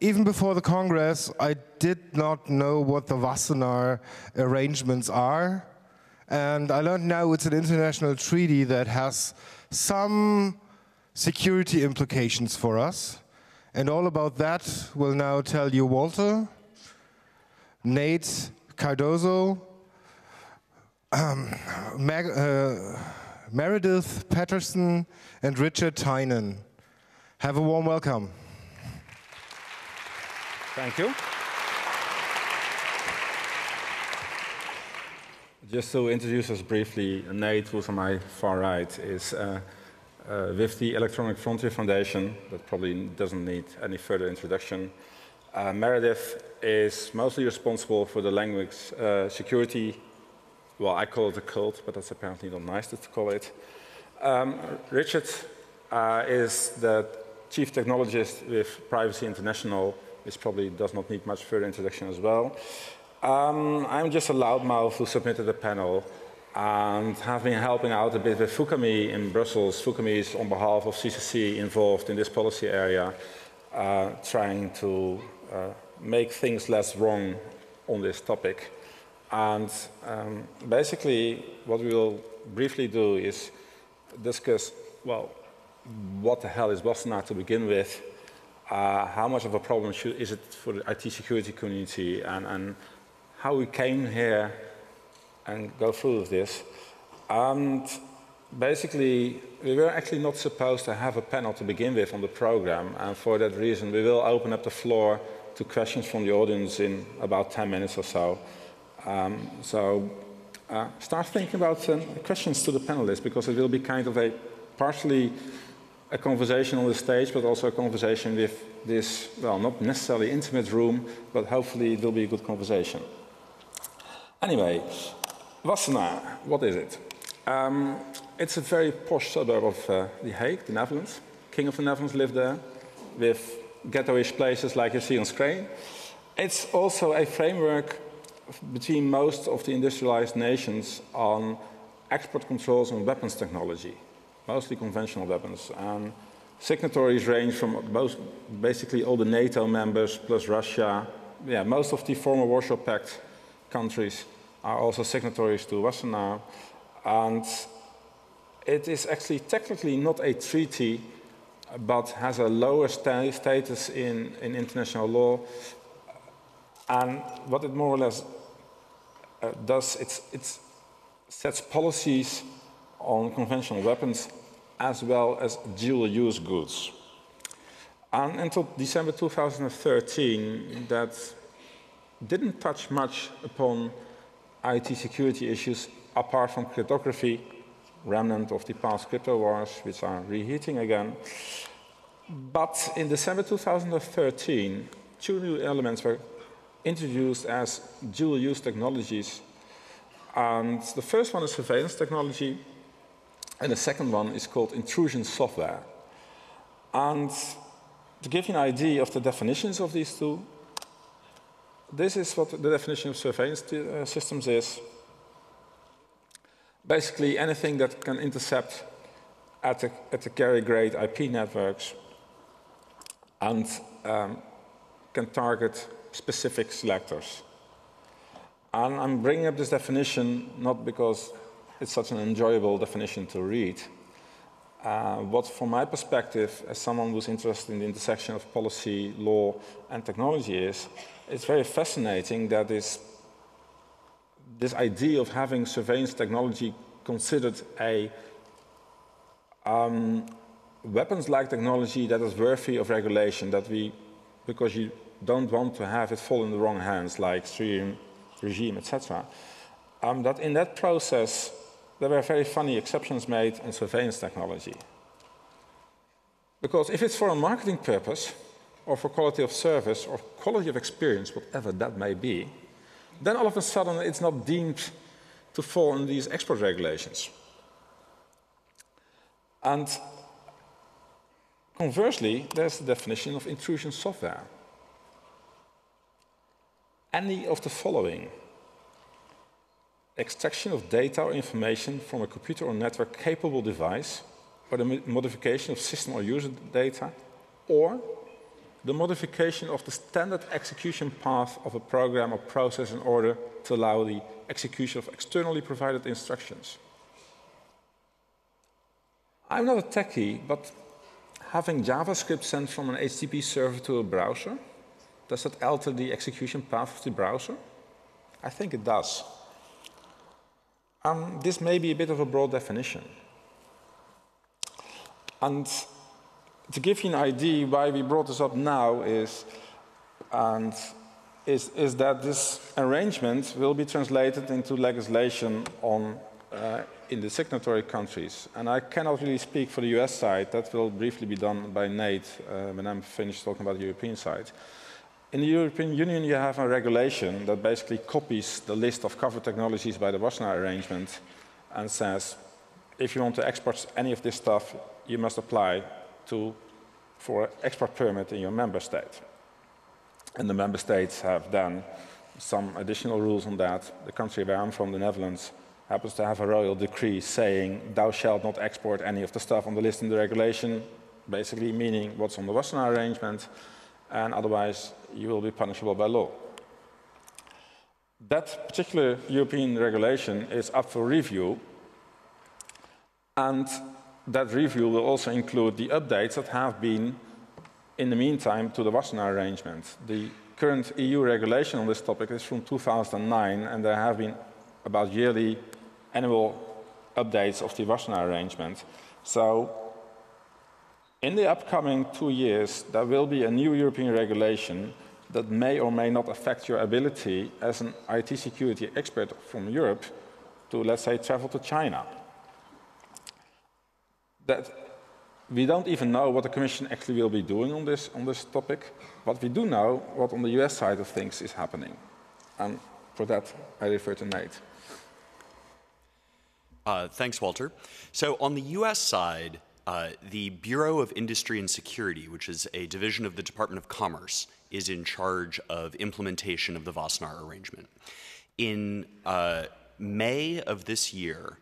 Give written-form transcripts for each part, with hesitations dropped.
even before the Congress, I did not know what the Wassenaar arrangements are. And I learned now it's an international treaty that has some security implications for us. And all about that will now tell you Walter, Nate Cardozo, Meredith Patterson, and Richard Tynan. Have a warm welcome. Thank you. Just to introduce us briefly, Nate, who's on my far right, is with the Electronic Frontier Foundation. That probably doesn't need any further introduction. Meredith is mostly responsible for the language security. Well, I call it a cult, but that's apparently not nice to call it. Richard is the chief technologist with Privacy International, which probably does not need much further introduction as well. I'm just a loudmouth who submitted a panel and have been helping out a bit with FUCAMI in Brussels. FUCAMI is on behalf of CCC involved in this policy area, trying to make things less wrong on this topic. And basically what we will briefly do is discuss, well, what the hell is Wassenaar to begin with, how much of a problem is it for the IT security community, and how we came here and go through with this. And basically, we were actually not supposed to have a panel to begin with on the program, and for that reason, we will open up the floor to questions from the audience in about 10 minutes or so. Start thinking about questions to the panelists, because it will be kind of partially a conversation on the stage, but also a conversation with this, well, not necessarily intimate room, but hopefully it will be a good conversation. Anyway, Wassenaar, what is it? It's a very posh suburb of The Hague, the Netherlands. King of the Netherlands lived there, with ghetto-ish places like you see on screen. It's also a framework between most of the industrialized nations on export controls on weapons technology, mostly conventional weapons. And signatories range from basically all the NATO members plus Russia. Yeah, most of the former Warsaw Pact countries are also signatories to Wassenaar. And it is actually technically not a treaty, but has a lower status in international law. And what it more or less does, it sets policies on conventional weapons as well as dual-use goods. And until December 2013, that didn't touch much upon IT security issues apart from cryptography, remnant of the past crypto wars, which are reheating again. But in December 2013, two new elements were introduced as dual-use technologies. And the first one is surveillance technology, and the second one is called intrusion software. And to give you an idea of the definitions of these two, this is what the definition of surveillance systems is. Basically, anything that can intercept at the carrier-grade IP networks and can target specific selectors. And I'm bringing up this definition not because it's such an enjoyable definition to read, but from my perspective, as someone who's interested in the intersection of policy, law, and technology it's very fascinating that this idea of having surveillance technology considered a weapons-like technology that is worthy of regulation, because you don't want to have it fall in the wrong hands, like stream, regime, etc. That in that process, there were very funny exceptions made on surveillance technology. Because if it's for a marketing purpose, or for quality of service, or quality of experience, whatever that may be, then all of a sudden it's not deemed to fall in these export regulations. And conversely, there's the definition of intrusion software. Any of the following: extraction of data or information from a computer or network capable device, or the modification of system or user data, or the modification of the standard execution path of a program or process in order to allow the execution of externally provided instructions. I'm not a techie, but having JavaScript sent from an HTTP server to a browser, does that alter the execution path of the browser? I think it does. This may be a bit of a broad definition. And to give you an idea why we brought this up now is that this arrangement will be translated into legislation in the signatory countries. And I cannot really speak for the US side. That will briefly be done by Nate when I'm finished talking about the European side. In the European Union, you have a regulation that basically copies the list of covered technologies by the Wassenaar arrangement and says, if you want to export any of this stuff, you must apply for an export permit in your member state. And the member states have then some additional rules on that. The country where I'm from, the Netherlands, happens to have a royal decree saying, thou shalt not export any of the stuff on the list in the regulation, basically meaning what's on the Wassenaar arrangement, and otherwise you will be punishable by law. That particular European regulation is up for review, and that review will also include the updates that have been, in the meantime, to the Wassenaar arrangement. The current EU regulation on this topic is from 2009, and there have been about yearly annual updates of the Wassenaar arrangement. So, in the upcoming 2 years, there will be a new European regulation that may or may not affect your ability as an IT security expert from Europe to, let's say, travel to China. That we don't even know what the Commission actually will be doing on this topic, but we do know what on the US side of things is happening. And for that, I refer to Nate. Thanks, Walter. So on the US side, the Bureau of Industry and Security, which is a division of the Department of Commerce, is in charge of implementation of the Wassenaar arrangement. In May of this year,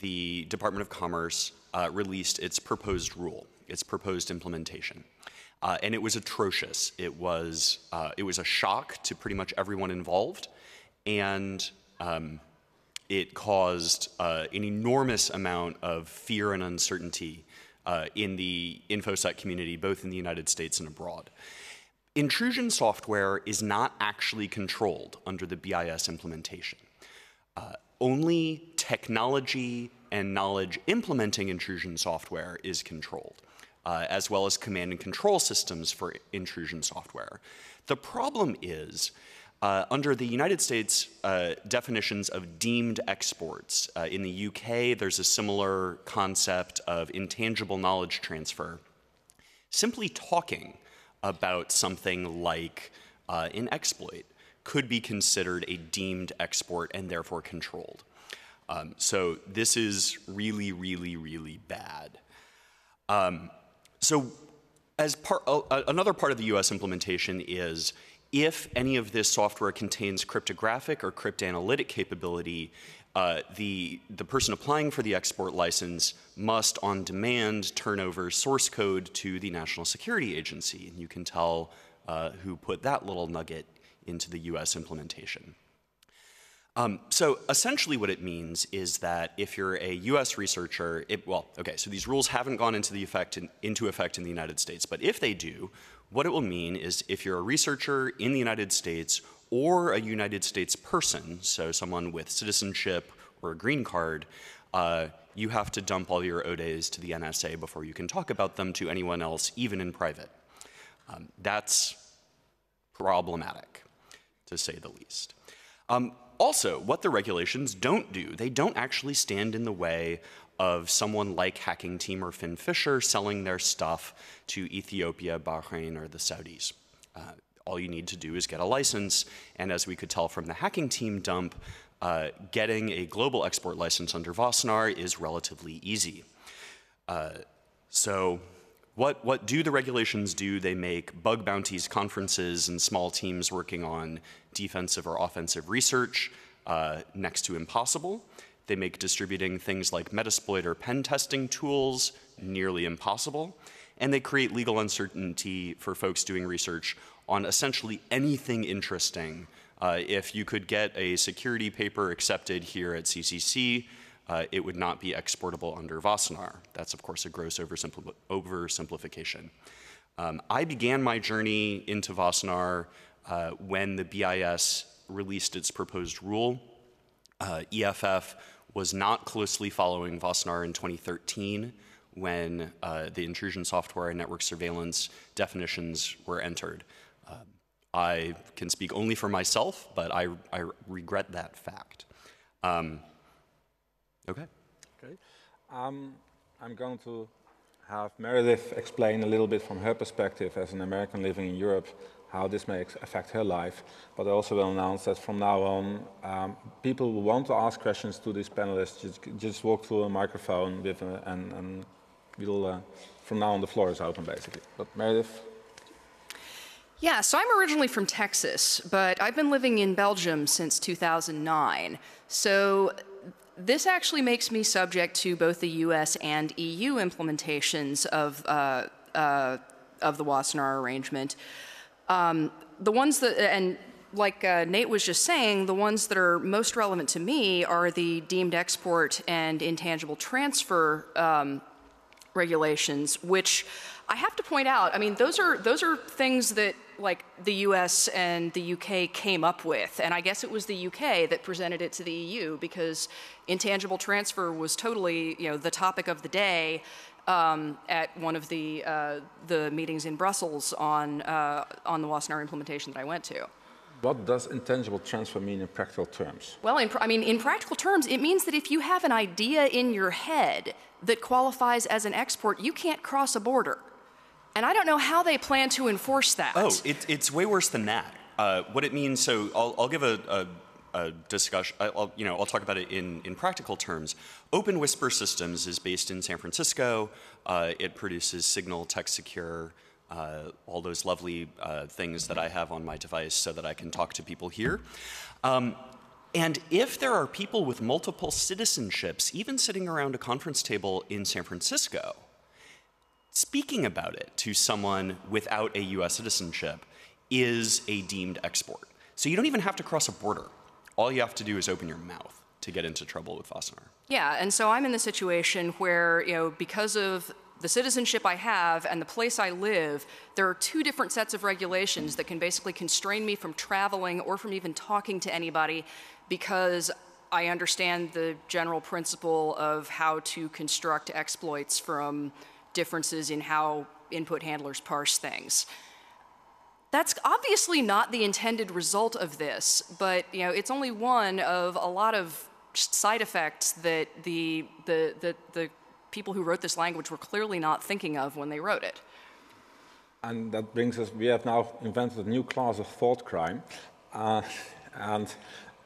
the Department of Commerce released its proposed rule, its proposed implementation. And it was atrocious. It was a shock to pretty much everyone involved, and it caused an enormous amount of fear and uncertainty in the InfoSec community, both in the United States and abroad. Intrusion software is not actually controlled under the BIS implementation. Only technology and knowledge implementing intrusion software is controlled, as well as command and control systems for intrusion software. The problem is, under the United States definitions of deemed exports, in the UK there's a similar concept of intangible knowledge transfer. Simply talking about something like an exploit could be considered a deemed export and therefore controlled. So this is really, really, really bad. So as another part of the US implementation is, if any of this software contains cryptographic or cryptanalytic capability, the person applying for the export license must, on demand, turn over source code to the National Security Agency. And you can tell who put that little nugget into the US implementation. So essentially what it means is that if you're a US researcher, so these rules haven't gone into effect in the United States, but if they do, what it will mean is if you're a researcher in the United States or a United States person, so someone with citizenship or a green card, you have to dump all your ODAs to the NSA before you can talk about them to anyone else, even in private. That's problematic, to say the least. Also, what the regulations don't do, they don't actually stand in the way of someone like Hacking Team or Finn Fisher selling their stuff to Ethiopia, Bahrain, or the Saudis. All you need to do is get a license, and as we could tell from the Hacking Team dump, getting a global export license under Wassenaar is relatively easy. So what do the regulations do? They make bug bounties conferences and small teams working on defensive or offensive research next to impossible. They make distributing things like Metasploit or pen testing tools nearly impossible. and they create legal uncertainty for folks doing research on essentially anything interesting. If you could get a security paper accepted here at CCC, it would not be exportable under Wassenaar. That's, of course, a gross oversimplification. I began my journey into Wassenaar when the BIS released its proposed rule. EFF was not closely following Wassenaar in 2013 when the intrusion software and network surveillance definitions were entered. I can speak only for myself, but I regret that fact. Okay. I'm going to have Meredith explain a little bit from her perspective as an American living in Europe how this may affect her life, but I also will announce that from now on, people who want to ask questions to these panelists just walk through a microphone with and we'll, from now on the floor is open basically. But Meredith? Yeah, so I'm originally from Texas, but I've been living in Belgium since 2009. So this actually makes me subject to both the US and EU implementations of the Wassenaar arrangement. The ones that, and like Nate was just saying, the ones that are most relevant to me are the deemed export and intangible transfer regulations, which I have to point out, I mean, those are things that like the US and the UK came up with, and I guess it was the UK that presented it to the EU because intangible transfer was totally, the topic of the day at one of the meetings in Brussels on the Wassenaar implementation that I went to. What does intangible transfer mean in practical terms? Well, in practical terms, it means that if you have an idea in your head that qualifies as an export, you can't cross a border. And I don't know how they plan to enforce that. Oh, it's way worse than that. What it means, so I'll give a discussion, I'll talk about it in practical terms. Open Whisper Systems is based in San Francisco. It produces Signal, Text Secure, all those lovely things that I have on my device so that I can talk to people here. And if there are people with multiple citizenships, even sitting around a conference table in San Francisco, speaking about it to someone without a US citizenship is a deemed export. So you don't even have to cross a border. All you have to do is open your mouth to get into trouble with Wassenaar. Yeah, and so I'm in the situation where, because of the citizenship I have and the place I live, there are two different sets of regulations that can basically constrain me from traveling or from even talking to anybody because I understand the general principle of how to construct exploits from differences in how input handlers parse things. That's obviously not the intended result of this, but it's only one of a lot of side effects that the people who wrote this language were clearly not thinking of when they wrote it. And that brings us, we have now invented a new class of thought crime. And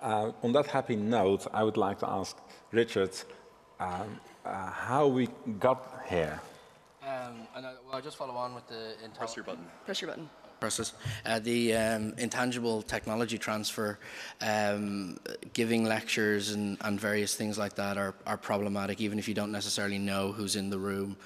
on that happy note, I would like to ask Richard how we got here. I'll just follow on with the... Press your button. Press your button. Process. The intangible technology transfer, giving lectures and various things like that are problematic, even if you don't necessarily know who's in the room.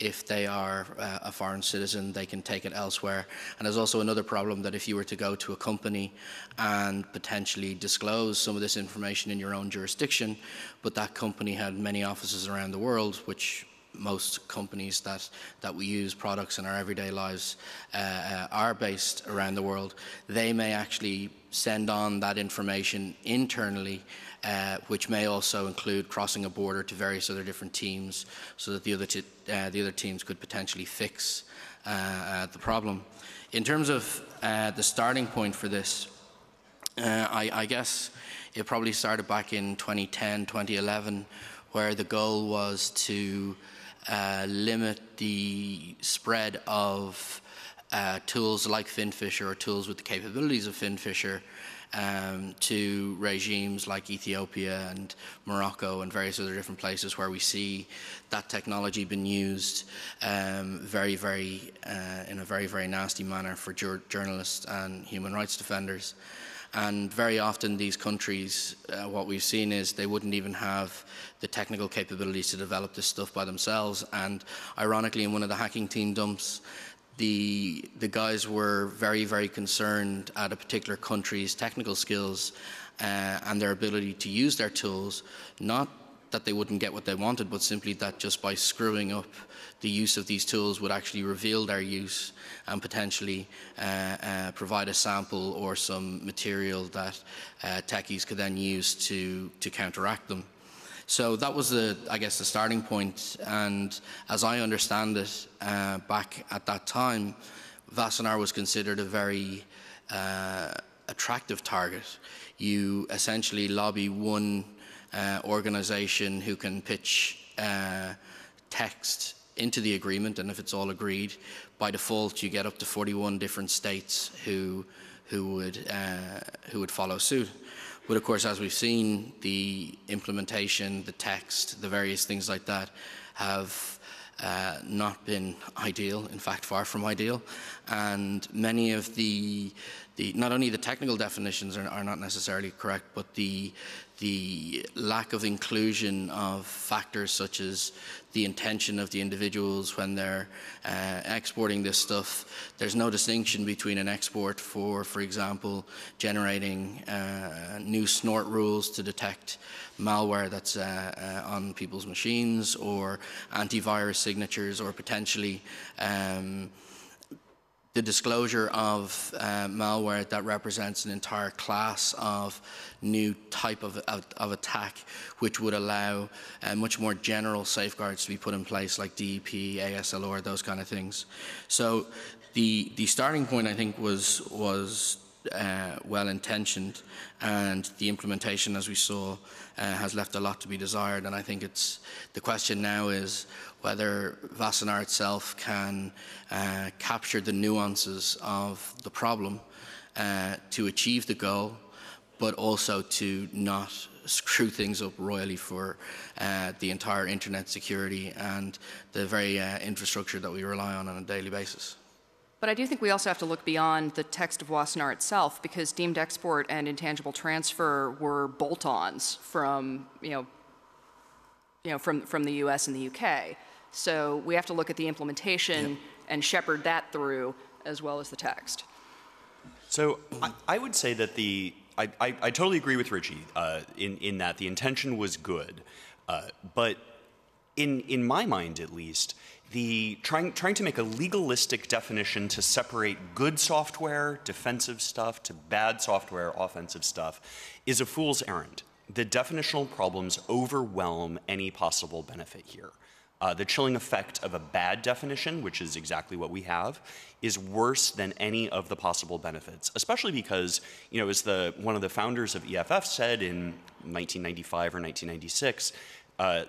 If they are a foreign citizen, they can take it elsewhere. And there's also another problem that if you were to go to a company and potentially disclose some of this information in your own jurisdiction, but that company had many offices around the world, which most companies that we use products in our everyday lives are based around the world, they may actually send on that information internally, which may also include crossing a border to various other different teams so that the other teams could potentially fix the problem. In terms of the starting point for this, I guess it probably started back in 2010, 2011, where the goal was to limit the spread of tools like FinFisher or tools with the capabilities of FinFisher to regimes like Ethiopia and Morocco and various other different places where we see that technology being used in a very nasty manner for journalists and human rights defenders. And very often these countries, what we've seen is they wouldn't even have the technical capabilities to develop this stuff by themselves. And ironically, in one of the hacking team dumps, the guys were very, very concerned at a particular country's technical skills and their ability to use their tools, not that they wouldn't get what they wanted, but simply that just by screwing up the use of these tools would actually reveal their use and potentially provide a sample or some material that techies could then use to counteract them. So that was, I guess, the starting point. And as I understand it, back at that time, Wassenaar was considered a very attractive target. You essentially lobby one organization who can pitch text into the agreement, and if it's all agreed, by default you get up to 41 different states who would follow suit. But of course, as we've seen, the implementation, the text, the various things like that have not been ideal, in fact far from ideal, and many of the not only the technical definitions are not necessarily correct, but the lack of inclusion of factors such as the intention of the individuals when they're exporting this stuff. There's no distinction between an export for example, generating new snort rules to detect malware that's on people's machines, or antivirus signatures, or potentially the disclosure of malware that represents an entire class of new type of attack, which would allow much more general safeguards to be put in place, like DEP, ASLR, those kind of things. So the starting point, I think, was well-intentioned, and the implementation, as we saw, has left a lot to be desired. And I think the question now is whether Wassenaar itself can capture the nuances of the problem to achieve the goal, but also to not screw things up royally for the entire internet security and the very infrastructure that we rely on a daily basis. But I do think we also have to look beyond the text of Wassenaar itself, because deemed export and intangible transfer were bolt-ons from, from the U.S. and the U.K. So we have to look at the implementation and shepherd that through, as well as the text. So I would say that I totally agree with Richie in that the intention was good, but in my mind at least, trying to make a legalistic definition to separate good software, defensive stuff, to bad software, offensive stuff, is a fool's errand. The definitional problems overwhelm any possible benefit here. The chilling effect of a bad definition, which is exactly what we have, is worse than any of the possible benefits, especially because, as one of the founders of EFF said in 1995 or 1996,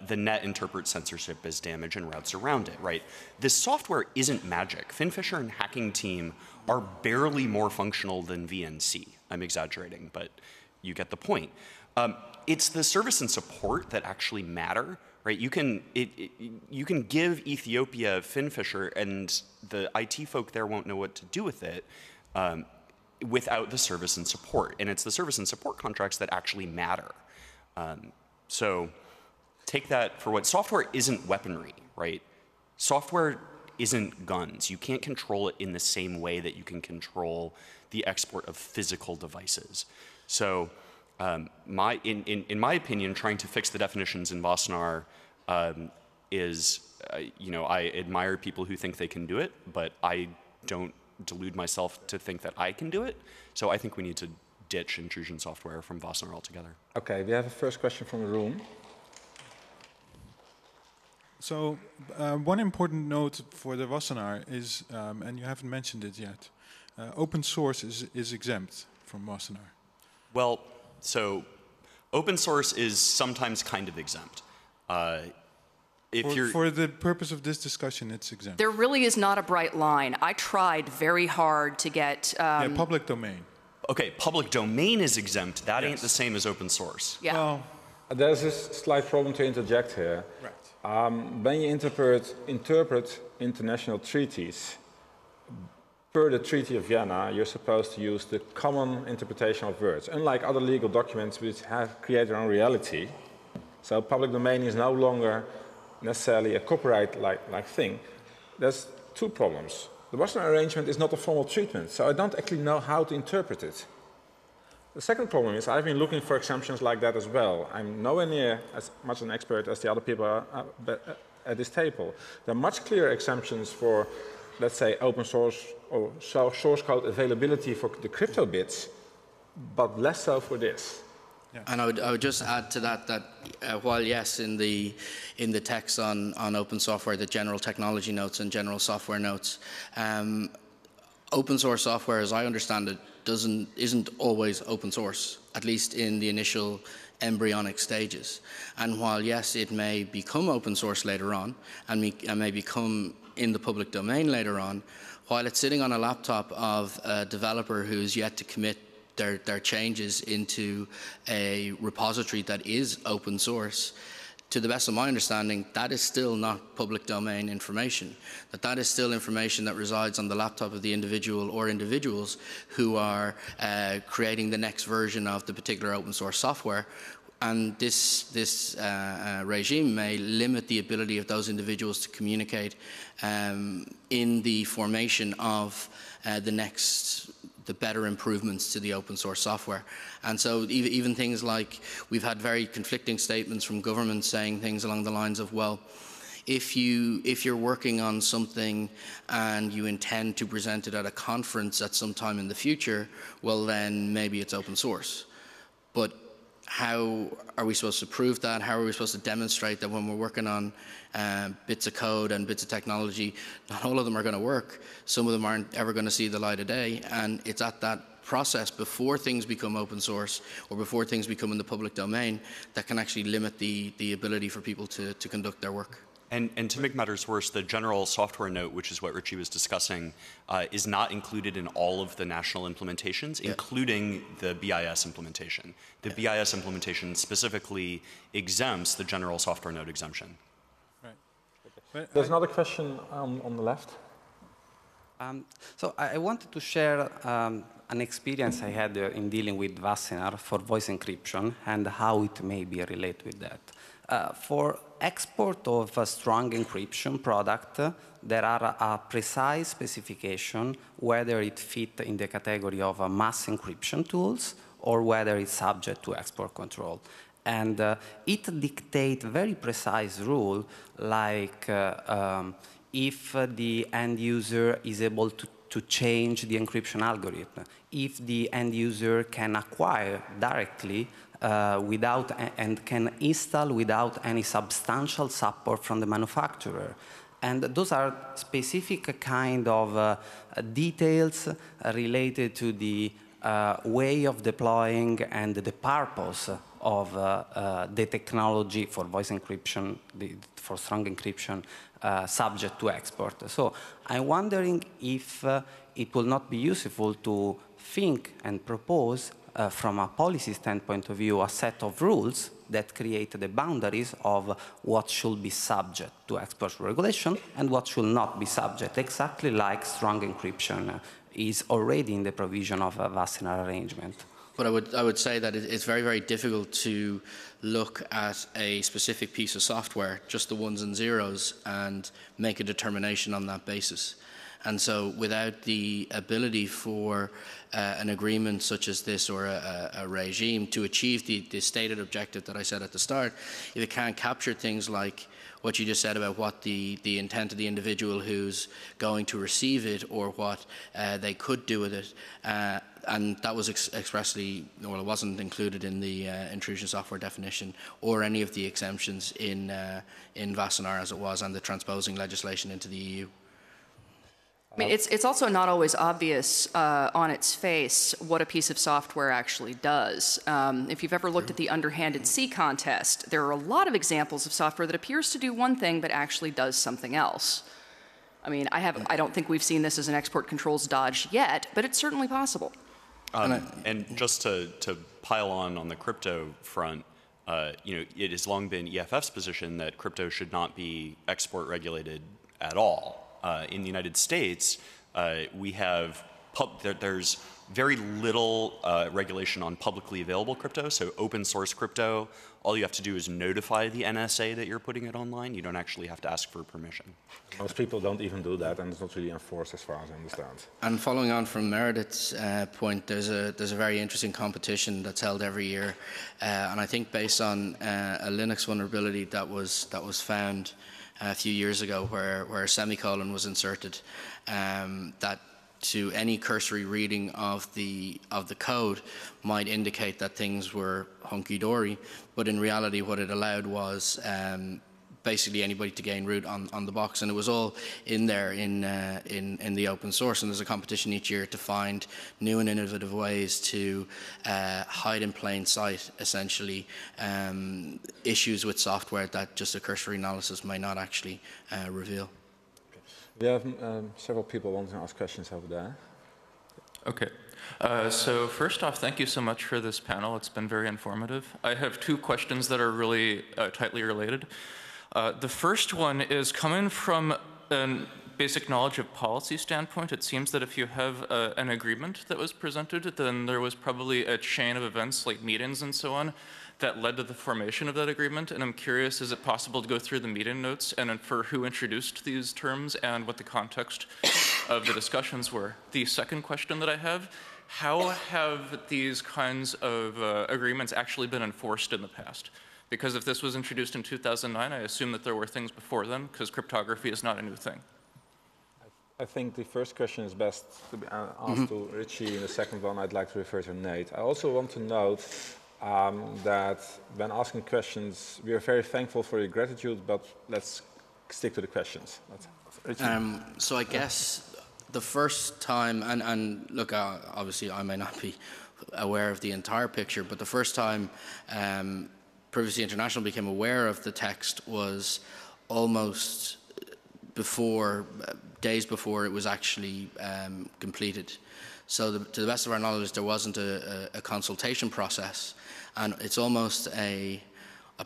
the net interprets censorship as damage and routes around it, right? This software isn't magic. Finn Fisher and Hacking Team are barely more functional than VNC. I'm exaggerating, but you get the point. It's the service and support that actually matter, right? You can give Ethiopia Finn Fisher, and the IT folk there won't know what to do with it without the service and support. And it's the service and support contracts that actually matter. So take that for what software isn't weaponry, right? Software isn't guns. You can't control it in the same way that you can control the export of physical devices. So in my opinion, trying to fix the definitions in Wassenaar is, I admire people who think they can do it, but I don't delude myself to think that I can do it. So I think we need to ditch intrusion software from Wassenaar altogether. Okay, we have a first question from the room. So one important note for the Wassenaar is, and you haven't mentioned it yet, open source is exempt from Wassenaar. Well, so open source is sometimes kind of exempt. For the purpose of this discussion, it's exempt. There really is not a bright line. I tried very hard to get... public domain. Okay, public domain is exempt. That ain't the same as open source. Yeah. Well, There's a slight problem to interject here. right. When you interpret international treaties, per the Treaty of Vienna, you're supposed to use the common interpretation of words, unlike other legal documents which have created their own reality. So public domain is no longer necessarily a copyright-like thing. There's two problems. The Wassenaar arrangement is not a formal treatment, so I don't actually know how to interpret it. The second problem is I've been looking for exemptions like that as well. I'm nowhere near as much an expert as the other people at this table. There are much clearer exemptions for, let's say, open source or source code availability for the crypto bits, but less so for this. Yeah. And I would just add to that while yes, in the text on open software, the general technology notes and general software notes, open source software, as I understand it, isn't always open source, at least in the initial embryonic stages. And while yes, it may become open source later on, and may become in the public domain later on, while it's sitting on a laptop of a developer who's yet to commit their changes into a repository that is open source, to the best of my understanding, that is still not public domain information. That is still information that resides on the laptop of the individual or individuals who are creating the next version of the particular open source software. And this regime may limit the ability of those individuals to communicate in the formation of the better improvements to the open source software. And so even things like, we've had very conflicting statements from governments saying things along the lines of, well, if you're working on something and you intend to present it at a conference at some time in the future, well then maybe it's open source. But how are we supposed to prove that? How are we supposed to demonstrate that when we're working on bits of code and bits of technology, not all of them are going to work. Some of them aren't ever going to see the light of day. And it's at that process before things become open source or before things become in the public domain that can actually limit the ability for people to conduct their work. And to make matters worse, the general software note, which is what Richie was discussing, is not included in all of the national implementations, including the BIS implementation. The BIS implementation specifically exempts the general software note exemption. Right. There's another question on the left. So I wanted to share an experience I had in dealing with Wassenaar for voice encryption and how it may be related with that. For export of a strong encryption product, there are a precise specification whether it fits in the category of mass encryption tools or whether it's subject to export control. And it dictates very precise rule, like if the end user is able to change the encryption algorithm, if the end user can acquire directly and can install without any substantial support from the manufacturer. And those are specific kind of details related to the way of deploying and the purpose of the technology for voice encryption, for strong encryption, subject to export. So I'm wondering if it will not be useful to think and propose from a policy standpoint of view, a set of rules that create the boundaries of what should be subject to export regulation and what should not be subject, exactly like strong encryption is already in the provision of a Wassenaar arrangement. But I would say that it's very, very difficult to look at a specific piece of software, just the ones and zeros, and make a determination on that basis. And so without the ability for an agreement such as this or a regime to achieve the stated objective that I said at the start, if it can't capture things like what you just said about what the intent of the individual who's going to receive it or what they could do with it, and that was expressly, well, it wasn't included in the intrusion software definition or any of the exemptions in Wassenaar as it was and the transposing legislation into the EU. I mean, it's also not always obvious on its face what a piece of software actually does. If you've ever looked at the underhanded C contest, there are a lot of examples of software that appears to do one thing but actually does something else. I mean, I don't think we've seen this as an export controls dodge yet, but it's certainly possible. And just to pile on the crypto front, it has long been EFF's position that crypto should not be export regulated at all. In the United States, there's very little regulation on publicly available crypto, so open source crypto, all you have to do is notify the NSA that you're putting it online. You don't actually have to ask for permission. Most people don't even do that, and it's not really enforced as far as I understand. And following on from Meredith's point, there's a very interesting competition that's held every year, and I think based on a Linux vulnerability that was found a few years ago, where a semicolon was inserted, that to any cursory reading of the code might indicate that things were hunky-dory, but in reality what it allowed was basically anybody to gain root on the box, and it was all in there in the open source. And there's a competition each year to find new and innovative ways to hide in plain sight, essentially, issues with software that just a cursory analysis may not actually reveal. We have several people wanting to ask questions over there. Okay. So first off, thank you so much for this panel. It's been very informative. I have two questions that are really tightly related. The first one is coming from a basic knowledge of policy standpoint. It seems that if you have an agreement that was presented, then there was probably a chain of events like meetings and so on that led to the formation of that agreement. And I'm curious, is it possible to go through the meeting notes and infer who introduced these terms and what the context of the discussions were? The second question that I have, how have these kinds of agreements actually been enforced in the past? Because if this was introduced in 2009, I assume that there were things before then, because cryptography is not a new thing. I think the first question is best to be asked to Richie, and the second one I'd like to refer to Nate. I also want to note that when asking questions, we are very thankful for your gratitude, but let's stick to the questions. So I guess the first time, and look, obviously I may not be aware of the entire picture, but the first time Privacy International became aware of the text was almost days before it was actually completed. So to the best of our knowledge, there wasn't a consultation process, and it's almost a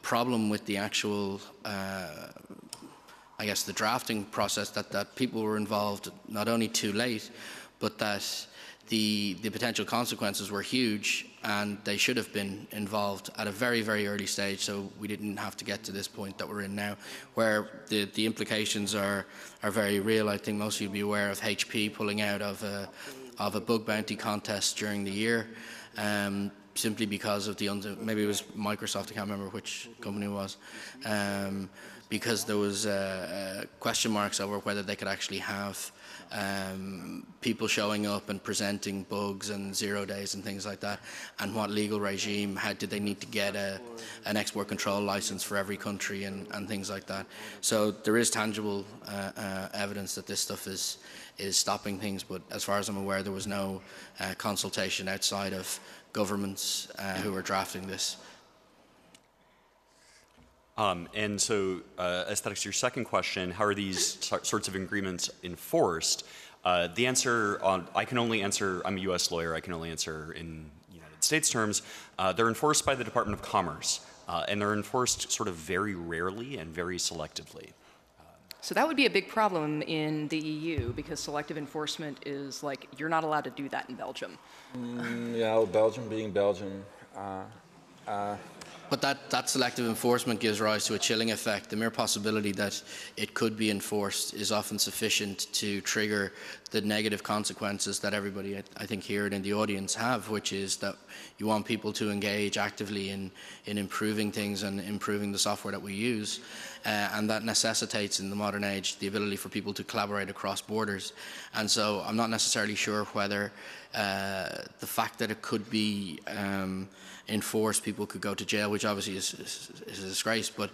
problem with the actual, I guess, the drafting process that people were involved not only too late, but that the potential consequences were huge, and they should have been involved at a very, very early stage, so we didn't have to get to this point that we're in now, where the implications are very real. I think most of you will be aware of HP pulling out of a bug bounty contest during the year, simply because of maybe it was Microsoft, I can't remember which company it was, because there was question marks over whether they could actually have people showing up and presenting bugs and 0 days and things like that, and what legal regime did they need to get an export control license for every country and things like that. So there is tangible evidence that this stuff is stopping things, but as far as I'm aware, there was no consultation outside of governments who were drafting this. And so, Aesthetics, your second question, how are these sorts of agreements enforced? The answer, I can only answer, I'm a US lawyer, I can only answer in United States terms. They're enforced by the Department of Commerce, and they're enforced sort of very rarely and very selectively. So that would be a big problem in the EU, because selective enforcement is like, you're not allowed to do that in Belgium. Yeah, well, Belgium being Belgium. But that selective enforcement gives rise to a chilling effect. The mere possibility that it could be enforced is often sufficient to trigger the negative consequences that everybody, I think, here and in the audience have, which is that you want people to engage actively in improving things and improving the software that we use. And that necessitates, in the modern age, the ability for people to collaborate across borders. And so I'm not necessarily sure whether the fact that it could be enforced, people could go to jail, which obviously is a disgrace, but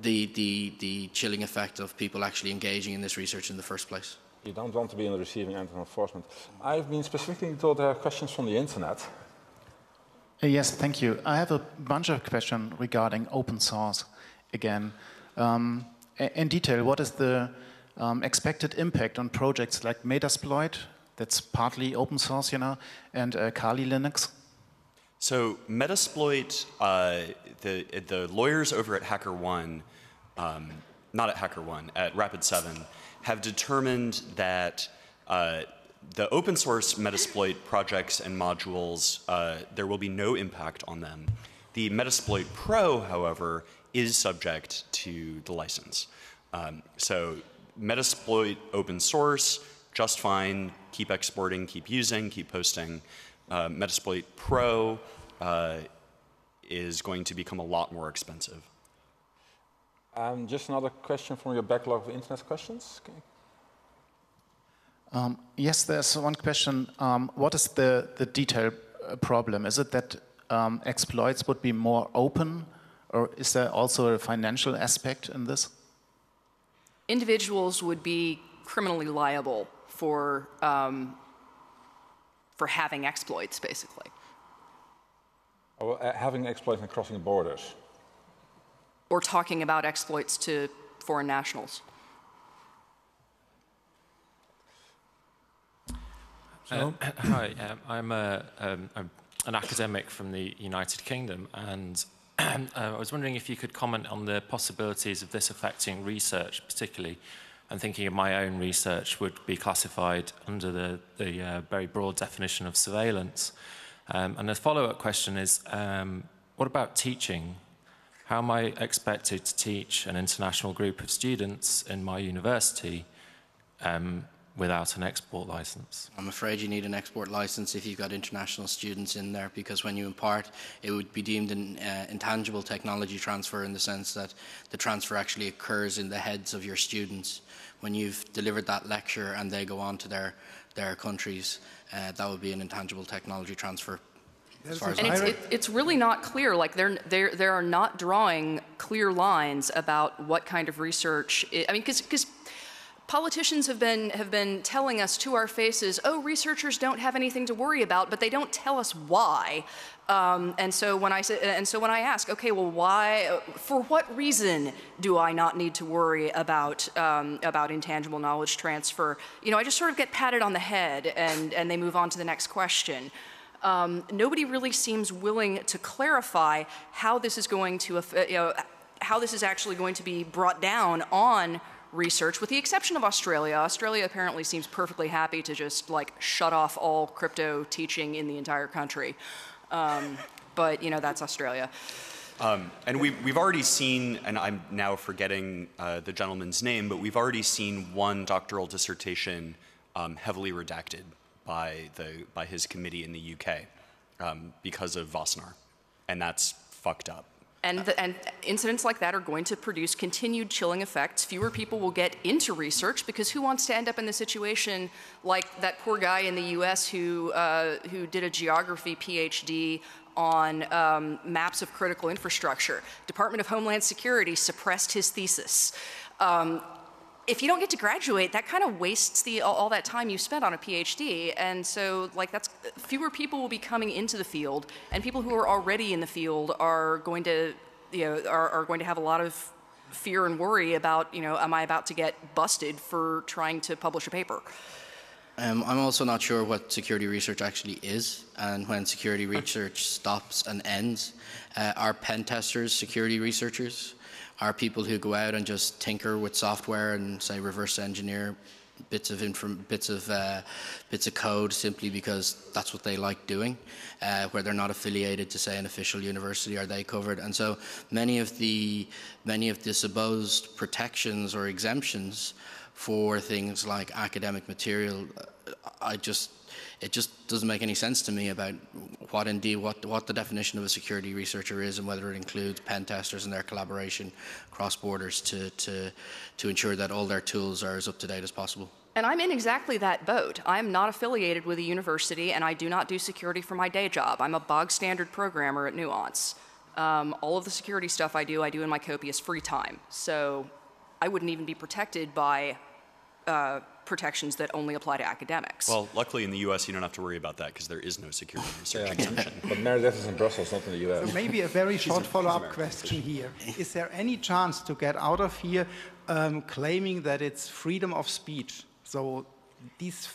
the chilling effect of people actually engaging in this research in the first place. You don't want to be on the receiving end of enforcement. I've been specifically told there are questions from the internet. Yes, thank you. I have a bunch of questions regarding open source again. In detail, what is the expected impact on projects like Metasploit, that's partly open source, and Kali Linux? So Metasploit, the lawyers over at HackerOne, not at HackerOne, at Rapid7, have determined that the open source Metasploit projects and modules, there will be no impact on them. The Metasploit Pro, however, is subject to the license. So Metasploit open source, just fine, keep exporting, keep using, keep posting. Metasploit Pro is going to become a lot more expensive. Just another question from your backlog of internet questions. Okay. Yes, there's one question. What is the detail problem? Is it that exploits would be more open, or is there also a financial aspect in this? Individuals would be criminally liable for having exploits, basically. Having exploits and crossing borders. Or talking about exploits to foreign nationals. Hi, I'm an academic from the United Kingdom, and I was wondering if you could comment on the possibilities of this affecting research, particularly. I'm thinking of my own research would be classified under the very broad definition of surveillance. And the follow-up question is, what about teaching? How am I expected to teach an international group of students in my university without an export license? I'm afraid you need an export license if you've got international students in there, because when you impart, it would be deemed an intangible technology transfer, in the sense that the transfer actually occurs in the heads of your students. When you've delivered that lecture and they go on to their countries, that would be an intangible technology transfer. And it's really not clear. Like they are not drawing clear lines about what kind of research. I mean, because politicians have been telling us to our faces, oh, researchers don't have anything to worry about, but they don't tell us why. And so when I ask, okay, well, why? For what reason do I not need to worry about intangible knowledge transfer? You know, I just sort of get patted on the head, and they move on to the next question. Nobody really seems willing to clarify how this is going to, how this is actually going to be brought down on research, with the exception of Australia. Australia apparently seems perfectly happy to just like shut off all crypto teaching in the entire country. But you know, that's Australia. And we've already seen, and I'm now forgetting the gentleman's name, but we've already seen one doctoral dissertation heavily redacted by his committee in the UK because of Wassenaar, and that's fucked up. And incidents like that are going to produce continued chilling effects. Fewer people will get into research, because who wants to end up in the situation like that poor guy in the US who did a geography PhD on maps of critical infrastructure. Department of Homeland Security suppressed his thesis. If you don't get to graduate, that kind of wastes all that time you spent on a PhD. And so, like, fewer people will be coming into the field, and people who are already in the field are going to, are going to have a lot of fear and worry about, am I about to get busted for trying to publish a paper? I'm also not sure what security research actually is, and when security research stops and ends. Are pen testers security researchers? Are people who go out and just tinker with software and, say, reverse engineer bits of code simply because that's what they like doing, where they're not affiliated to, say, an official university? Are they covered? And so many of the supposed protections or exemptions for things like academic material, it just doesn't make any sense to me about what the definition of a security researcher is, and whether it includes pen testers and their collaboration across borders to ensure that all their tools are as up to date as possible. And I'm in exactly that boat. I'm not affiliated with a university, and I do not do security for my day job. I'm a bog standard programmer at Nuance. All of the security stuff I do in my copious free time. So I wouldn't even be protected by protections that only apply to academics. Well, luckily in the US you don't have to worry about that, because there is no security research exemption. But Meredith is in Brussels, not in the US. So maybe a very short follow-up question here. Is there any chance to get out of here claiming that it's freedom of speech? So these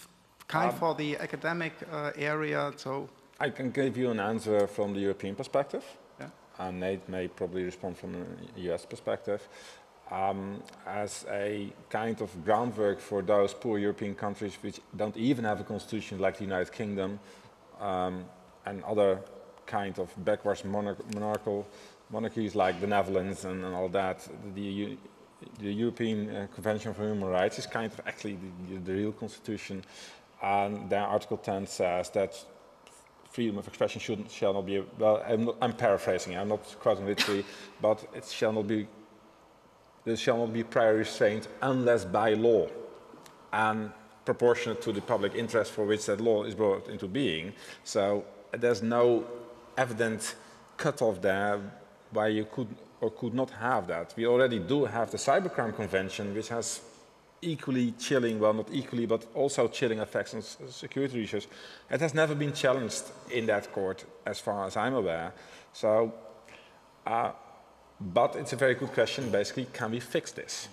kind for the academic area, so... I can give you an answer from the European perspective. Yeah. And Nate may probably respond from a US perspective. as a kind of groundwork for those poor European countries which don't even have a constitution like the United Kingdom and other kind of backwards monarchies like the Netherlands and all that. The European Convention for Human Rights is kind of actually the real constitution, and their Article 10 says that freedom of expression shall not be, well, I'm paraphrasing, I'm not quoting literally, but it shall not be, there shall not be prior restraint unless by law and proportionate to the public interest for which that law is brought into being. So there's no evident cutoff there why you could or could not have that. We already do have the Cybercrime Convention, which has equally chilling, well not equally, but also chilling effects on security research. It has never been challenged in that court as far as I'm aware. So, but it's a very good question, basically, can we fix this?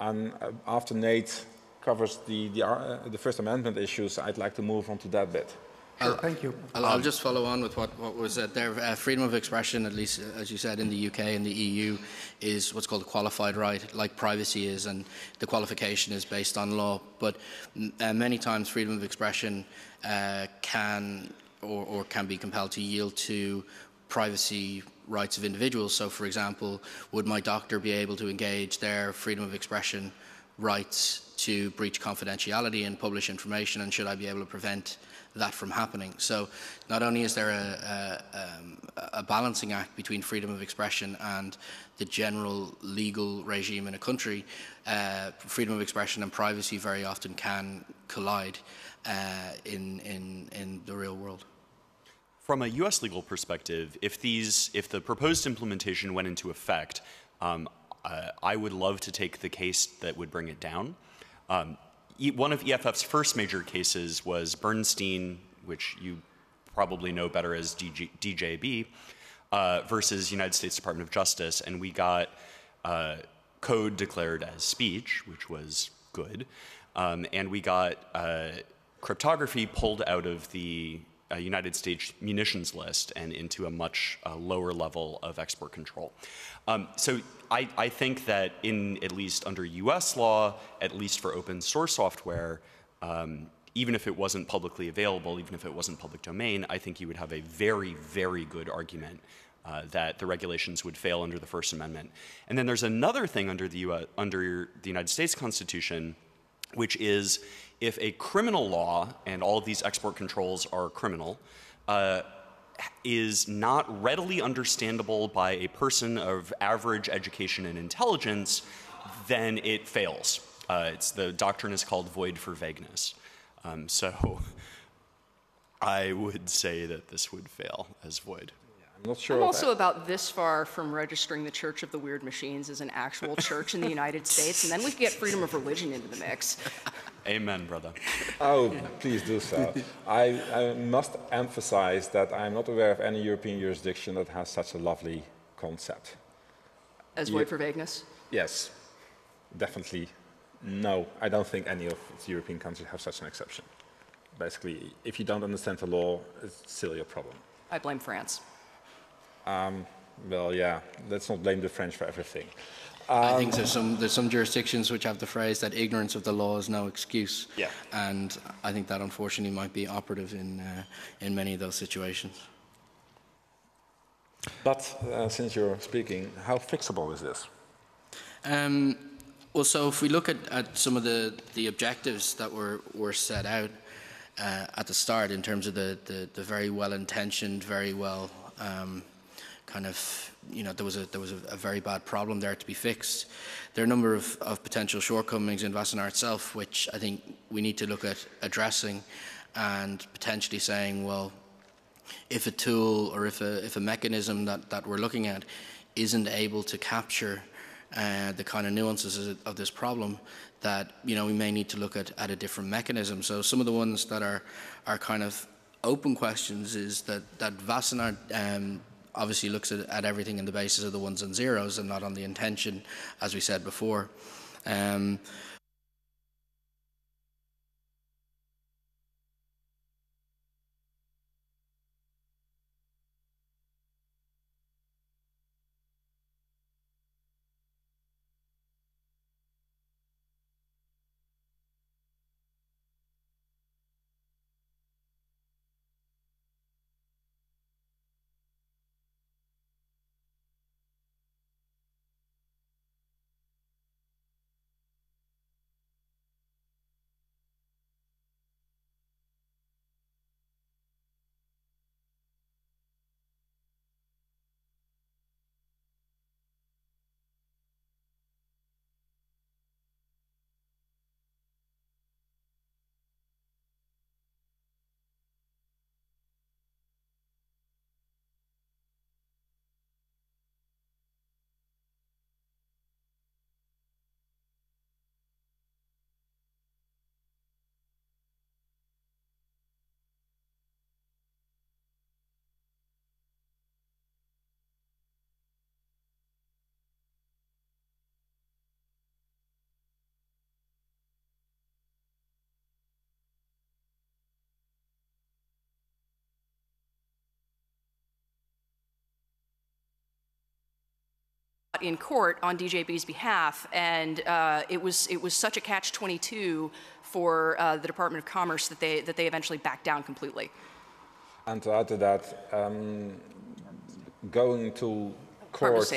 And after Nate covers the First Amendment issues, I'd like to move on to that bit. Sure, thank you. I'll just follow on with what was said there. Freedom of expression, at least as you said, in the UK and the EU, is what's called a qualified right, like privacy is, and the qualification is based on law. But many times freedom of expression can be compelled to yield to privacy rights of individuals. So, for example, would my doctor be able to engage their freedom of expression rights to breach confidentiality and publish information, and should I be able to prevent that from happening? So not only is there a balancing act between freedom of expression and the general legal regime in a country, freedom of expression and privacy very often can collide in the real world. From a U.S. legal perspective, if the proposed implementation went into effect, I would love to take the case that would bring it down. One of EFF's first major cases was Bernstein, which you probably know better as DJB, versus United States Department of Justice, and we got code declared as speech, which was good, and we got cryptography pulled out of the United States munitions list and into a much lower level of export control. So I think that at least under US law, at least for open source software, even if it wasn't publicly available, even if it wasn't public domain, I think you would have a very, very good argument that the regulations would fail under the First Amendment. And then there's another thing under the United States Constitution, which is if a criminal law, and all of these export controls are criminal, is not readily understandable by a person of average education and intelligence, then it fails. The doctrine is called void for vagueness. So I would say that this would fail as void. I'm not sure. I'm also about this far from registering the Church of the Weird Machines as an actual church in the United States, and then we can get freedom of religion into the mix. Amen, brother. Oh, please do so. I must emphasize that I'm not aware of any European jurisdiction that has such a lovely concept. As void for vagueness? Yes, definitely. No, I don't think any of the European countries have such an exception. Basically, if you don't understand the law, it's still your problem. I blame France. Well, yeah, let's not blame the French for everything. I think there's some jurisdictions which have the phrase that ignorance of the law is no excuse. Yeah. And I think that unfortunately might be operative in many of those situations. But since you're speaking, how fixable is this? Well, so if we look at some of the objectives that were set out at the start in terms of the very well-intentioned, very well kind of, there was a very bad problem there to be fixed. There are a number of potential shortcomings in Wassenaar itself, which I think we need to look at addressing and potentially saying, well, if a tool or if a mechanism that we're looking at isn't able to capture the kind of nuances of this problem, that we may need to look at a different mechanism. So some of the ones that are kind of open questions is that Wassenaar obviously looks at everything on the basis of the ones and zeros and not on the intention, as we said before. in court on DJB's behalf, and it was such a catch-22 for the Department of Commerce that they eventually backed down completely. And to add to that, going to court.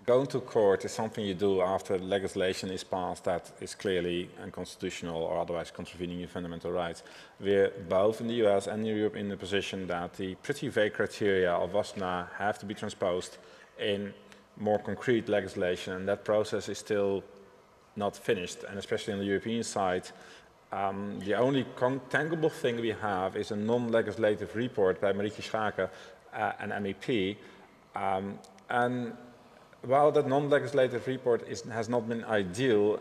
Going to court is something you do after legislation is passed that is clearly unconstitutional or otherwise contravening your fundamental rights. We're both in the US and in Europe in the position that the pretty vague criteria of Wassenaar have to be transposed in more concrete legislation, and that process is still not finished. And especially on the European side, the only tangible thing we have is a non-legislative report by Marietje Schaake, an MEP, and while that non-legislative report has not been ideal,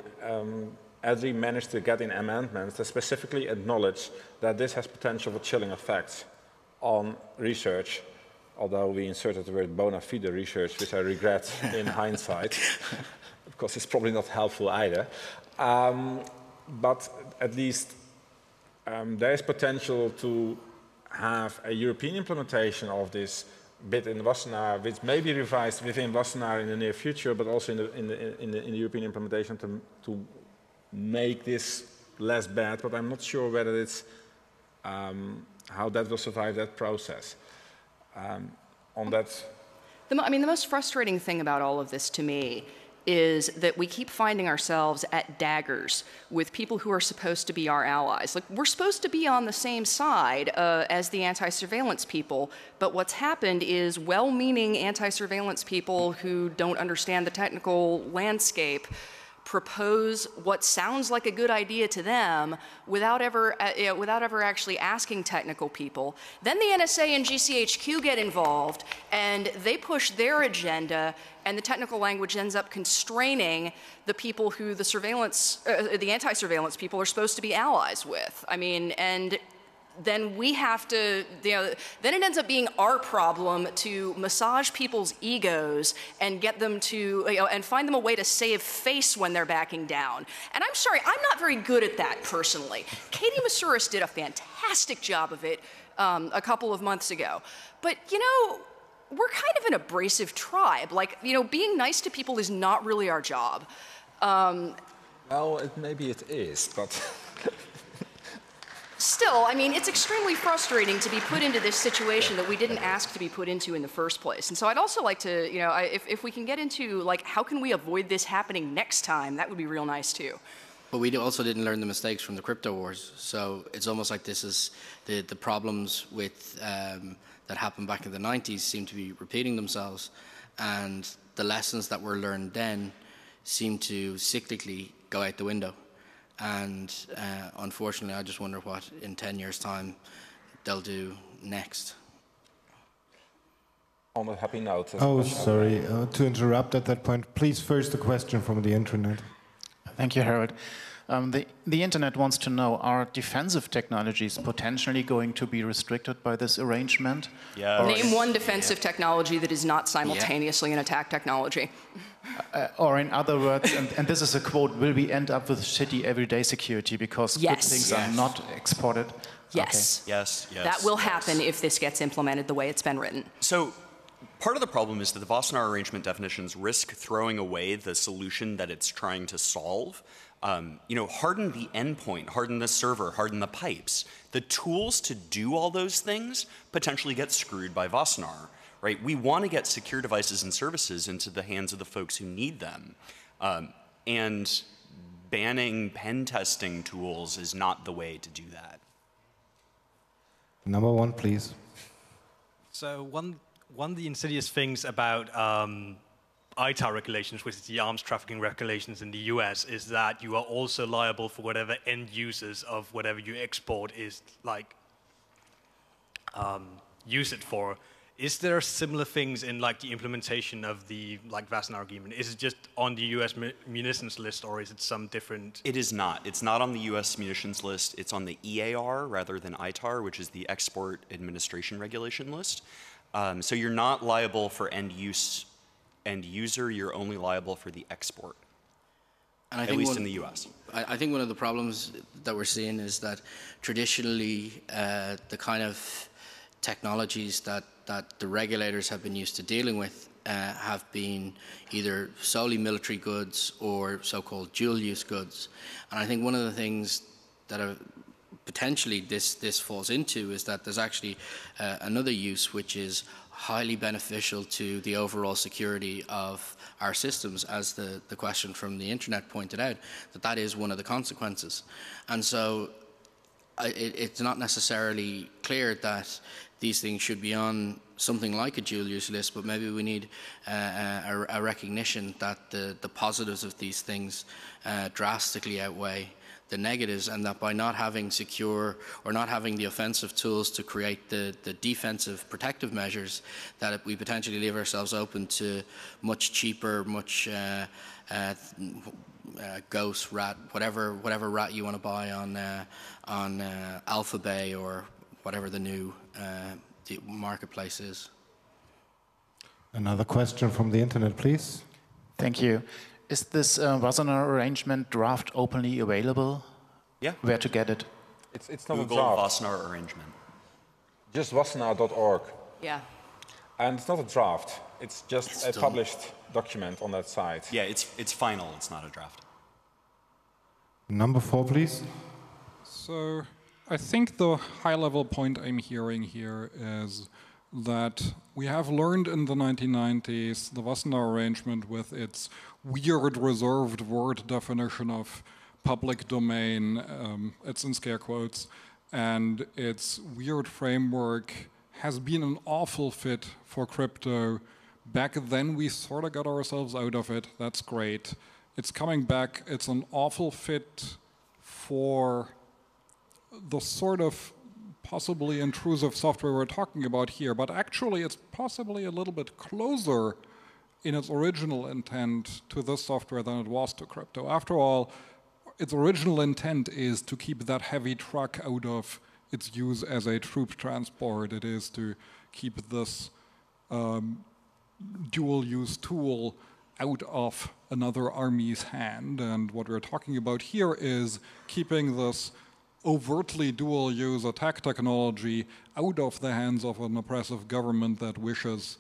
EDRI managed to get in amendments that specifically acknowledge that this has potential for chilling effects on research, although we inserted the word bona fide research, which I regret in hindsight, because it's probably not helpful either. But at least there is potential to have a European implementation of this bit in Wassenaar, which may be revised within Wassenaar in the near future, but also in the European implementation to make this less bad. But I'm not sure whether it's how that will survive that process. On that, I mean, the most frustrating thing about all of this to me is that we keep finding ourselves at daggers with people who are supposed to be our allies. Like, we're supposed to be on the same side as the anti-surveillance people, but what's happened is well-meaning anti-surveillance people who don't understand the technical landscape propose what sounds like a good idea to them without ever actually asking technical people. Then the NSA and GCHQ get involved, and they push their agenda, and the technical language ends up constraining the people who the anti-surveillance people are supposed to be allies with. I mean, and then we have to, then it ends up being our problem to massage people's egos and get them to, and find them a way to save face when they're backing down. And I'm sorry, I'm not very good at that personally. Katie Masuris did a fantastic job of it a couple of months ago. But, we're kind of an abrasive tribe. Like, being nice to people is not really our job. Well, maybe it is, but... Still, I mean, it's extremely frustrating to be put into this situation that we didn't ask to be put into in the first place. And so I'd also like to, if we can get into, like, how can we avoid this happening next time, that would be real nice, too. But we also didn't learn the mistakes from the crypto wars. So it's almost like this is the problems with that happened back in the 90s seem to be repeating themselves. And the lessons that were learned then seem to cyclically go out the window. And unfortunately, I just wonder what, in 10 years' time, they'll do next. On a happy note. Oh, sorry to interrupt at that point. Please, first a question from the internet. Thank you, Harold. The internet wants to know, are defensive technologies potentially going to be restricted by this arrangement? Yeah. Name one defensive technology that is not simultaneously an attack technology. Or in other words, and this is a quote, will we end up with shitty everyday security because good things are not exported? Yes. Okay. Yes. That will happen if this gets implemented the way it's been written. So part of the problem is that the Wassenaar arrangement definitions risk throwing away the solution that it's trying to solve. Harden the endpoint, harden the server, harden the pipes. The tools to do all those things potentially get screwed by Wassenaar. Right? We want to get secure devices and services into the hands of the folks who need them. And banning pen testing tools is not the way to do that. Number one, please. So one of the insidious things about ITAR regulations, which is the arms trafficking regulations in the US, is that you are also liable for whatever end users of whatever you export is use it for. Is there similar things in the implementation of the Wassenaar agreement? Is it just on the U.S. munitions list, or is it some different? It is not. It's not on the U.S. munitions list. It's on the EAR rather than ITAR, which is the Export Administration Regulation list. So you're not liable for end user. You're only liable for the export. And at least in the U.S. I think one of the problems that we're seeing is that traditionally the kind of technologies that the regulators have been used to dealing with have been either solely military goods or so-called dual-use goods. And I think one of the things that potentially this falls into is that there's actually another use which is highly beneficial to the overall security of our systems, as the question from the internet pointed out, that is one of the consequences. And so it's not necessarily clear that these things should be on something like a dual-use list, but maybe we need a recognition that the positives of these things drastically outweigh the negatives, and that by not having secure or not having the offensive tools to create the defensive protective measures, that we potentially leave ourselves open to much cheaper, much ghost, rat, whatever rat you want to buy on Alphabay or whatever the new the marketplace is. Another question from the internet, please. Thank you. Is this Wassenaar arrangement draft openly available? Yeah. Where to get it? It's not Google a draft. Wassenaar arrangement. Just wassenaar.org. Yeah. And it's not a draft. It's just a published document on that site. Yeah, it's final. It's not a draft. Number 4, please. So I think the high-level point I'm hearing here is that we have learned in the 1990s the Wassenaar arrangement with its weird reserved word definition of public domain, it's in scare quotes, and its weird framework has been an awful fit for crypto. Back then we sort of got ourselves out of it, that's great. It's coming back, it's an awful fit for the sort of possibly intrusive software we're talking about here, but actually it's possibly a little bit closer in its original intent to this software than it was to crypto. After all, its original intent is to keep that heavy truck out of its use as a troop transport. It is to keep this dual-use tool out of another army's hand. And what we're talking about here is keeping this overtly dual-use attack technology out of the hands of an oppressive government that wishes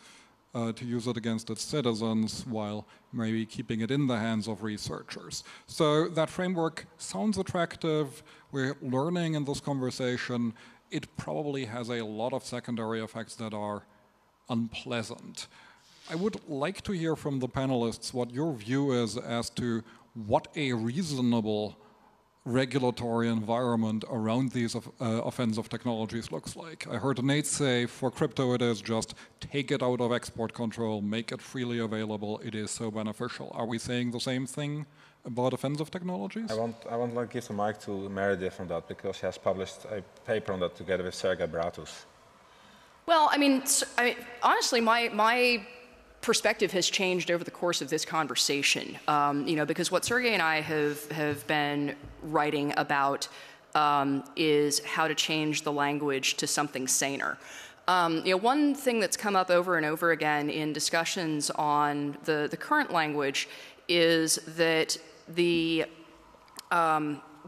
to use it against its citizens while maybe keeping it in the hands of researchers. So that framework sounds attractive. We're learning in this conversation. It probably has a lot of secondary effects that are unpleasant. I would like to hear from the panelists what your view is as to what a reasonable regulatory environment around these offensive technologies looks like. I heard Nate say for crypto it is just take it out of export control, make it freely available, it is so beneficial. Are we saying the same thing about offensive technologies? I want to give the mic to Meredith on that, because she has published a paper on that together with Sergei Bratus. Well, I mean honestly, my perspective has changed over the course of this conversation, because what Sergey and I have been writing about is how to change the language to something saner. One thing that's come up over and over again in discussions on the current language is that the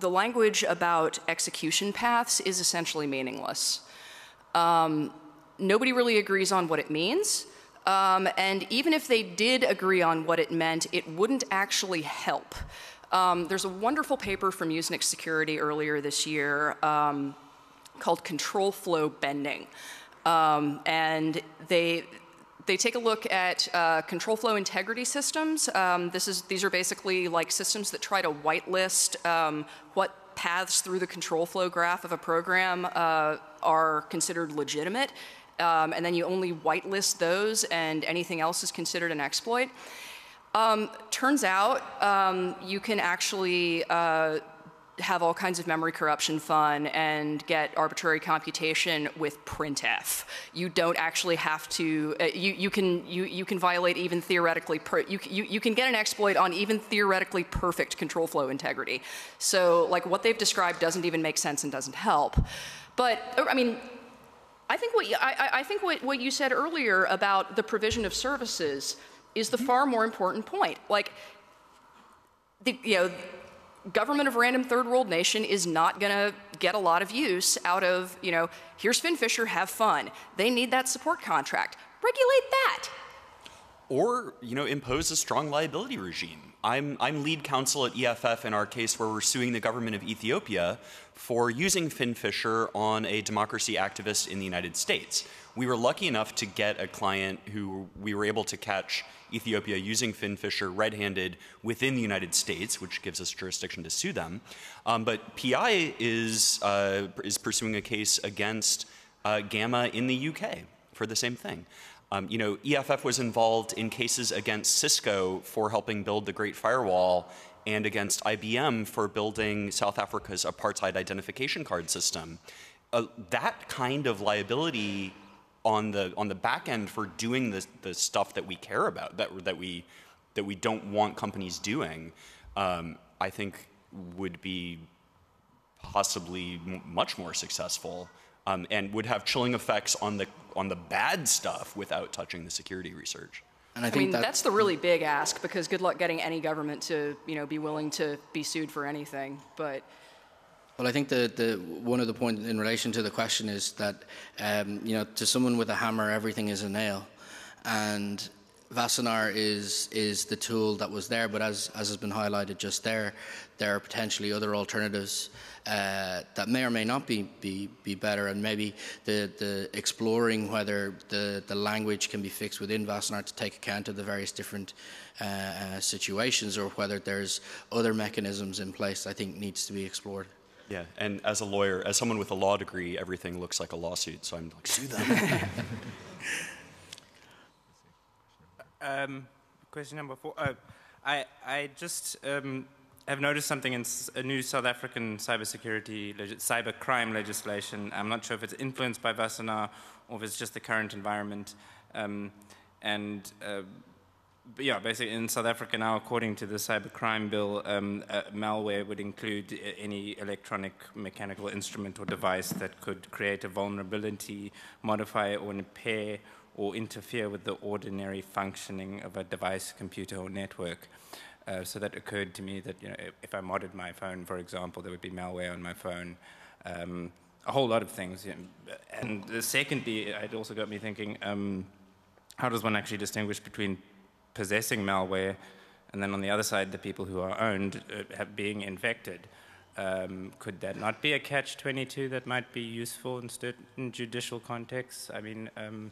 language about execution paths is essentially meaningless. Nobody really agrees on what it means. And even if they did agree on what it meant, it wouldn't actually help. There's a wonderful paper from Usenix Security earlier this year called Control Flow Bending. And they take a look at control flow integrity systems. These are basically like systems that try to whitelist what paths through the control flow graph of a program are considered legitimate. And then you only whitelist those, and anything else is considered an exploit. Turns out you can actually have all kinds of memory corruption fun and get arbitrary computation with printf. You don't actually have to. You can violate even theoretically. You can get an exploit on even theoretically perfect control flow integrity. So like what they've described doesn't even make sense and doesn't help. But I mean, I think what you said earlier about the provision of services is the far more important point. Like, the government of random third world nation is not going to get a lot of use out of, here's Finn Fisher, have fun. They need that support contract. Regulate that. or impose a strong liability regime. I'm lead counsel at EFF in our case where we're suing the government of Ethiopia for using FinFisher on a democracy activist in the United States. We were lucky enough to get a client who we were able to catch Ethiopia using FinFisher red-handed within the United States, which gives us jurisdiction to sue them. But PI is pursuing a case against Gamma in the UK for the same thing. EFF was involved in cases against Cisco for helping build the Great Firewall and against IBM for building South Africa's apartheid identification card system. That kind of liability on the back end for doing the stuff that we care about, that we don't want companies doing, I think would be possibly much more successful. And would have chilling effects on the bad stuff without touching the security research. And I mean, that's the really big ask, because good luck getting any government to be willing to be sued for anything. But well, I think the one of the points in relation to the question is that to someone with a hammer, everything is a nail, and Wassenaar is the tool that was there. But as has been highlighted just there are potentially other alternatives that may or may not be better, and maybe the exploring whether the language can be fixed within Wassenaar to take account of the various different situations, or whether there's other mechanisms in place, I think needs to be explored. Yeah, and as a lawyer, as someone with a law degree, everything looks like a lawsuit, so I'm like, sue them. Question number 4. I just have noticed something in a new South African cybercrime legislation. I'm not sure if it's influenced by Wassenaar or if it's just the current environment. But yeah, basically in South Africa now, according to the cybercrime bill, malware would include any electronic, mechanical instrument or device that could create a vulnerability, modify or impair or interfere with the ordinary functioning of a device, computer, or network. So that occurred to me that if I modded my phone, for example, there would be malware on my phone. A whole lot of things. And secondly, it also got me thinking, how does one actually distinguish between possessing malware and then on the other side, the people who are owned being infected? Could that not be a catch-22 that might be useful in certain judicial contexts? I mean, an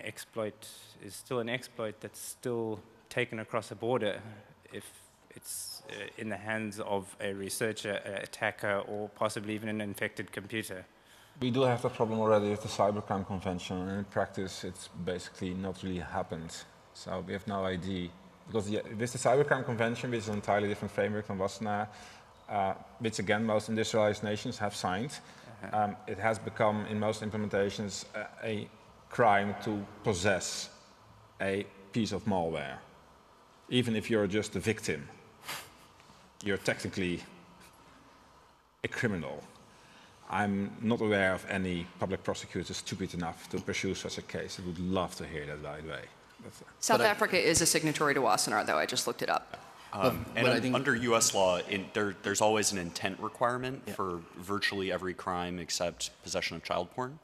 exploit is still an exploit that's still taken across a border if it's in the hands of a researcher, an attacker, or possibly even an infected computer. We do have the problem already with the Cybercrime Convention, and in practice it's basically not really happened. So we have no idea. Because with the Cybercrime Convention, which is an entirely different framework than Wassenaar, which again most industrialized nations have signed, it has become in most implementations a crime to possess a piece of malware. Even if you're just a victim, you're technically a criminal. I'm not aware of any public prosecutor stupid enough to pursue such a case. I would love to hear that, by the way. South Africa is a signatory to Wassenaar, though. I just looked it up. And under U.S. law, there's always an intent requirement for virtually every crime except possession of child porn.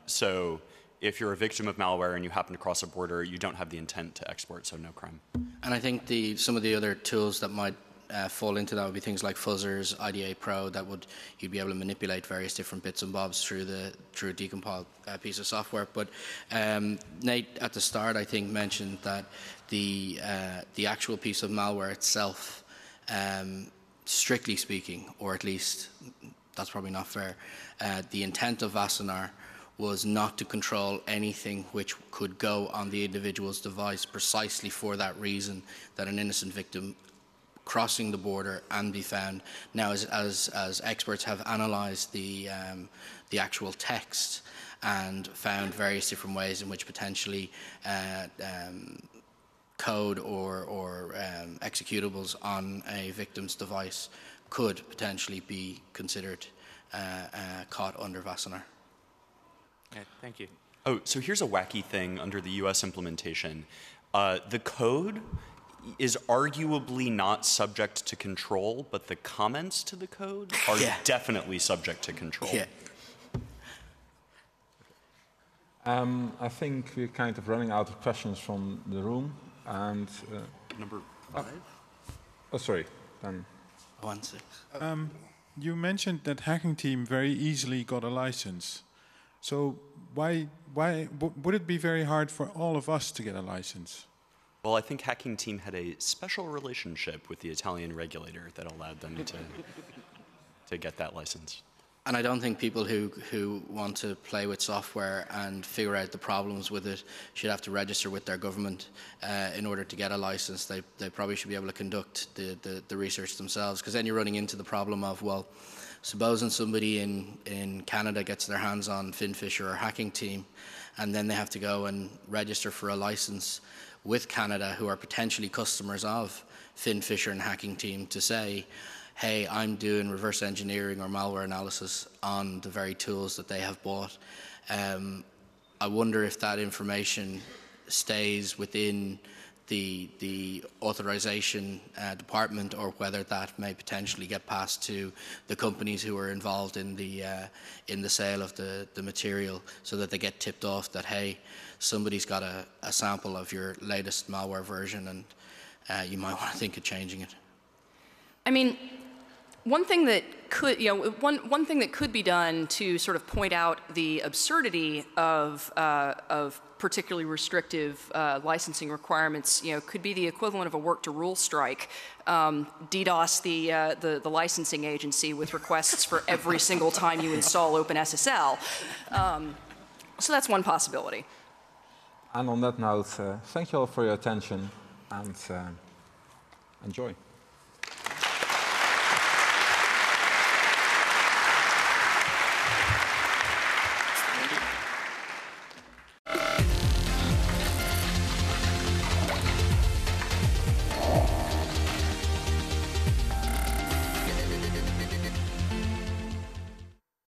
So if you're a victim of malware and you happen to cross a border, you don't have the intent to export, so no crime. And I think some of the other tools that might fall into that would be things like fuzzers, IDA Pro, you'd be able to manipulate various different bits and bobs through a decompiled piece of software. But Nate at the start, I think, mentioned that the actual piece of malware itself, strictly speaking, or at least that's probably not fair, the intent of Wassenaar was not to control anything which could go on the individual's device, precisely for that reason, that an innocent victim crossing the border and be found. Now, as experts have analysed the actual text and found various different ways in which potentially code or executables on a victim's device could potentially be considered caught under Wassenaar. Yeah, thank you. Oh, so here's a wacky thing under the US implementation. The code is arguably not subject to control, but the comments to the code are definitely subject to control. Yeah. I think we're kind of running out of questions from the room. And number 5. Oh, sorry. Then 1-6. You mentioned that Hacking Team very easily got a license. So would it be very hard for all of us to get a license? Well, I think Hacking Team had a special relationship with the Italian regulator that allowed them to get that license. And I don't think people who want to play with software and figure out the problems with it should have to register with their government in order to get a license. They probably should be able to conduct the research themselves, because then you're running into the problem of, well, supposing somebody in Canada gets their hands on FinFisher or Hacking Team, and then they have to go and register for a license with Canada, who are potentially customers of FinFisher and Hacking Team, to say, hey, I'm doing reverse engineering or malware analysis on the very tools that they have bought. I wonder if that information stays within the authorization department, or whether that may potentially get passed to the companies who are involved in the sale of the material, so that they get tipped off that, hey, somebody's got a sample of your latest malware version, and you might want to think of changing it. I mean, one thing that could be done to sort of point out the absurdity of particularly restrictive licensing requirements, could be the equivalent of a work-to-rule strike. DDoS the licensing agency with requests for every single time you install OpenSSL. So that's one possibility. And on that note, thank you all for your attention, and enjoy.